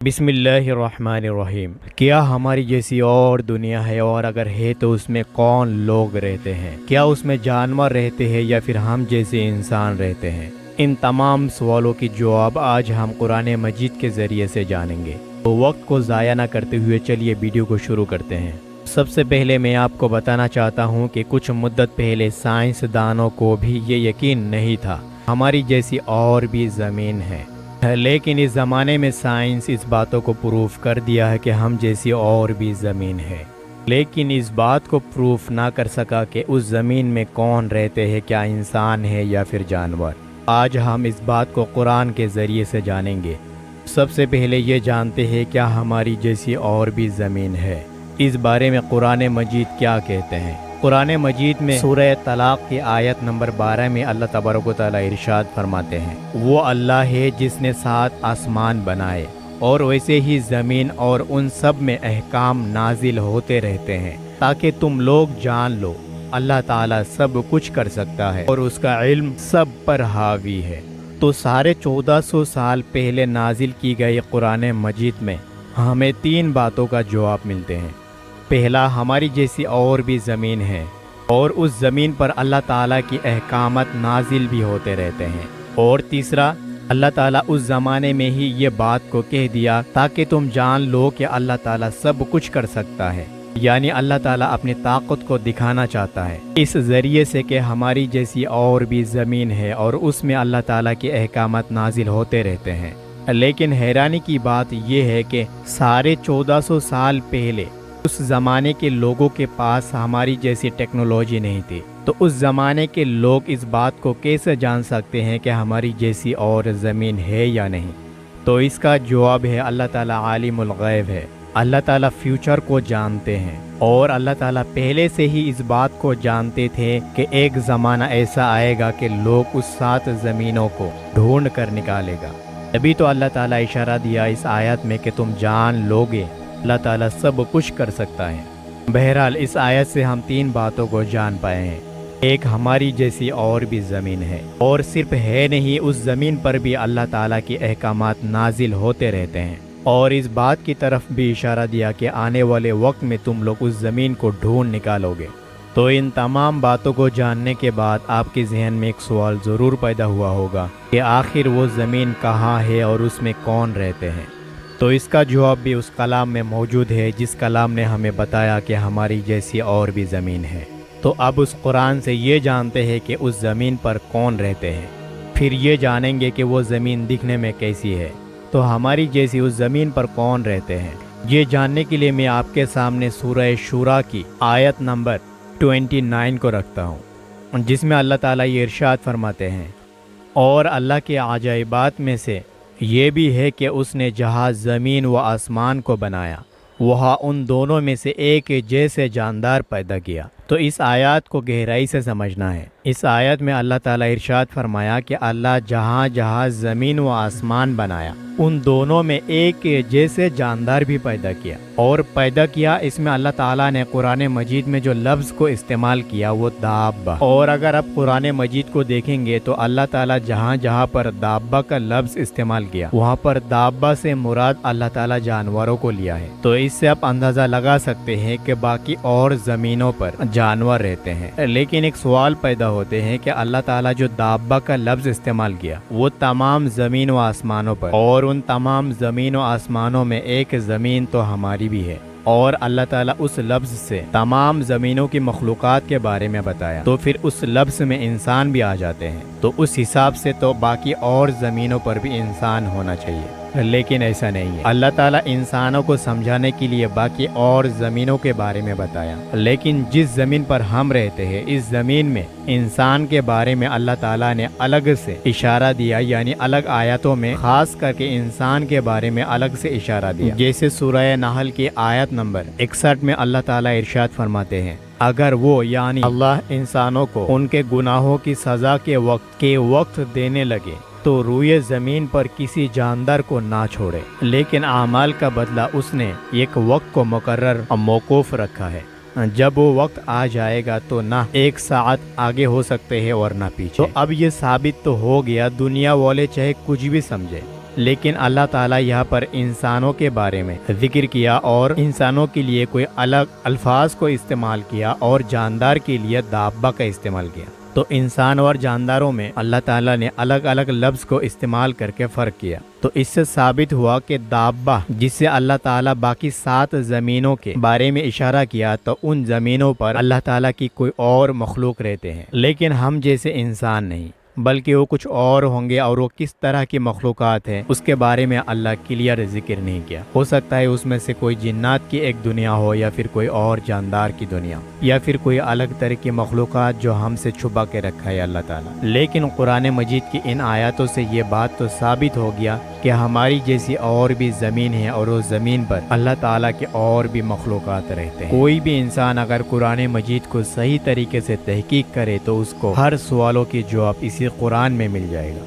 बिस्मिल्लाहिर्रहमानिर्रहीम। क्या हमारी जैसी और दुनिया है, और अगर है तो उसमें कौन लोग रहते हैं? क्या उसमें जानवर रहते हैं या फिर हम जैसे इंसान रहते हैं? इन तमाम सवालों की जवाब आज हम कुरान मजीद के ज़रिए से जानेंगे। तो वक्त को ज़ाया ना करते हुए चलिए वीडियो को शुरू करते हैं। सबसे पहले मैं आपको बताना चाहता हूँ कि कुछ मुद्दत पहले साइंसदानों को भी ये यकीन नहीं था हमारी जैसी और भी ज़मीन है, लेकिन इस ज़माने में साइंस इस बातों को प्रूफ कर दिया है कि हम जैसी और भी ज़मीन है, लेकिन इस बात को प्रूफ ना कर सका कि उस ज़मीन में कौन रहते हैं, क्या इंसान है या फिर जानवर। आज हम इस बात को कुरान के ज़रिए से जानेंगे। सबसे पहले ये जानते हैं क्या हमारी जैसी और भी ज़मीन है। इस बारे में कुरान मजीद क्या कहते हैं। कुरान मजीद में सूरह तलाक की आयत नंबर 12 में अल्लाह तबारक व तआला इरशाद फरमाते हैं, वो अल्लाह है जिसने 7 आसमान बनाए और वैसे ही ज़मीन और उन सब में अहकाम नाजिल होते रहते हैं ताकि तुम लोग जान लो अल्लाह ताला सब कुछ कर सकता है और उसका इल्म सब पर हावी है। तो साढ़े 1400 साल पहले नाजिल की गई कुरान मजीद में हमें 3 बातों का जवाब मिलते हैं। पहला, हमारी जैसी और भी ज़मीन है और उस ज़मीन पर अल्लाह ताला की अहकामत नाजिल भी होते रहते हैं। और तीसरा, अल्लाह ताला उस ज़माने में ही ये बात को कह दिया ताकि तुम जान लो कि अल्लाह ताला सब कुछ कर सकता है, यानी अल्लाह ताला अपनी ताकत को दिखाना चाहता है इस ज़रिए से कि हमारी जैसी और भी ज़मीन है और उसमें अल्लाह ताला की अहकामत नाजिल होते रहते हैं। लेकिन हैरानी की बात यह है कि साढ़े 1400 साल पहले उस ज़माने के लोगों के पास हमारी जैसी टेक्नोलॉजी नहीं थी, तो उस ज़माने के लोग इस बात को कैसे जान सकते हैं कि हमारी जैसी और ज़मीन है या नहीं। तो इसका जवाब है अल्लाह ताला आलिमुल गैब है। अल्लाह ताला फ्यूचर को जानते हैं और अल्लाह ताला पहले से ही इस बात को जानते थे कि एक ज़माना ऐसा आएगा कि लोग उस 7 ज़मीनों को ढूंढ कर निकालेगा। अभी तो अल्लाह ताला इशारा दिया इस आयत में कि तुम जान लोगे अल्लाह ताला सब कुछ कर सकता है। बहरहाल इस आयत से हम 3 बातों को जान पाए हैं। एक, हमारी जैसी और भी ज़मीन है, और सिर्फ है नहीं, उस ज़मीन पर भी अल्लाह ताला की अहकामात नाजिल होते रहते हैं। और इस बात की तरफ भी इशारा दिया कि आने वाले वक्त में तुम लोग उस ज़मीन को ढूंढ निकालोगे। तो इन तमाम बातों को जानने के बाद आपके जहन में एक सवाल ज़रूर पैदा हुआ होगा कि आखिर वो ज़मीन कहाँ है और उसमें कौन रहते हैं। तो इसका जवाब भी उस कलाम में मौजूद है जिस कलाम ने हमें बताया कि हमारी जैसी और भी ज़मीन है। तो अब उस कुरान से ये जानते हैं कि उस ज़मीन पर कौन रहते हैं, फिर ये जानेंगे कि वो ज़मीन दिखने में कैसी है। तो हमारी जैसी उस ज़मीन पर कौन रहते हैं, ये जानने के लिए मैं आपके सामने सूरह शूरा की आयत नंबर 29 को रखता हूँ, जिसमें अल्लाह ताला ये इरशाद फरमाते हैं, और अल्लाह के अजाइबात में से ये भी है कि उसने जहाँ ज़मीन व आसमान को बनाया वहाँ उन दोनों में से एक जैसे जानदार पैदा किया। तो इस आयत को गहराई से समझना है। इस आयत में अल्लाह ताला इरशाद फरमाया कि अल्लाह जहाँ जहाँ ज़मीन व आसमान बनाया उन दोनों में एक जैसे जानदार भी पैदा किया। और पैदा किया, इसमें अल्लाह ताला ने कुरान मजीद में जो लफ्ज़ को इस्तेमाल किया वो दाब्बा। और अगर आप कुरान मजीद को देखेंगे तो अल्लाह ताला जहाँ जहाँ पर दाब्बा का लफ्ज़ इस्तेमाल किया वहाँ पर दाब्बा से मुराद अल्लाह ताला जानवरों को लिया है। तो इससे आप अंदाज़ा लगा सकते हैं कि बाकी और ज़मीनों पर जानवर रहते हैं। लेकिन एक सवाल पैदा होते हैं कि अल्लाह ताला जो दाब्बा का लफ्ज़ इस्तेमाल किया वो तमाम ज़मीन व आसमानों पर, और उन तमाम ज़मीन व आसमानों में एक ज़मीन तो हमारी भी है। और अल्लाह ताला उस लफ्ज़ से तमाम ज़मीनों की मखलूक़ात के बारे में बताया, तो फिर उस लफ्ज़ में इंसान भी आ जाते हैं। तो उस हिसाब से तो बाकी और ज़मीनों पर भी इंसान होना चाहिए, लेकिन ऐसा नहीं है। अल्लाह ताला इंसानों को समझाने के लिए बाकी और ज़मीनों के बारे में बताया, लेकिन जिस ज़मीन पर हम रहते हैं इस ज़मीन में इंसान के बारे में अल्लाह ताला ने अलग से इशारा दिया, यानी अलग आयतों में खास करके इंसान के बारे में अलग से इशारा दिया। जैसे सूरह नहल की आयत नंबर 61 में अल्लाह ताला इरशाद फरमाते हैं, अगर वो यानी अल्लाह इंसानों को उनके गुनाहों की सज़ा के वक्त देने लगे तो रूए ज़मीन पर किसी जानदार को ना छोड़े, लेकिन आमाल का बदला उसने एक वक्त को मुकर्रर और मौकूफ़ रखा है। जब वो वक्त आ जाएगा तो ना 1 सात आगे हो सकते हैं और ना पीछे। तो अब ये साबित तो हो गया, दुनिया वाले चाहे कुछ भी समझे, لیکن اللہ تعالیٰ یہاں پر انسانوں کے بارے میں ذکر کیا اور انسانوں کے لیے کوئی الگ الفاظ کو استعمال کیا اور جاندار کے لیے دابہ کا استعمال کیا۔ تو انسان اور جانداروں میں اللہ تعالیٰ نے الگ الگ لفظ کو استعمال کر کے فرق کیا۔ تو اس سے ثابت ہوا کہ دابہ جس سے اللہ تعالیٰ باقی 7 زمینوں کے بارے میں اشارہ کیا، تو ان زمینوں پر اللہ تعالیٰ کی کوئی اور مخلوق رہتے ہیں، لیکن ہم جیسے انسان نہیں، بلکہ وہ کچھ اور ہوں گے، اور وہ کس طرح کی مخلوقات ہیں اس کے بارے میں اللہ کلیئر ذکر نہیں کیا۔ ہو سکتا ہے اس میں سے کوئی جنات کی ایک دنیا ہو، یا پھر کوئی اور جاندار کی دنیا، یا پھر کوئی الگ طرح کی مخلوقات جو ہم سے چھپا کے رکھا ہے اللہ تعالیٰ۔ لیکن قرآن مجید کی ان آیاتوں سے یہ بات تو ثابت ہو گیا کہ ہماری جیسی اور بھی زمین ہے، اور اس زمین پر اللہ تعالیٰ کے اور بھی مخلوقات رہتے ہیں۔ کوئی بھی انسان اگر قرآن مجید کو صحیح طریقے سے تحقیق کرے تو اس کو ہر سوالوں کی جواب اسی قرآن میں مل جائے گا۔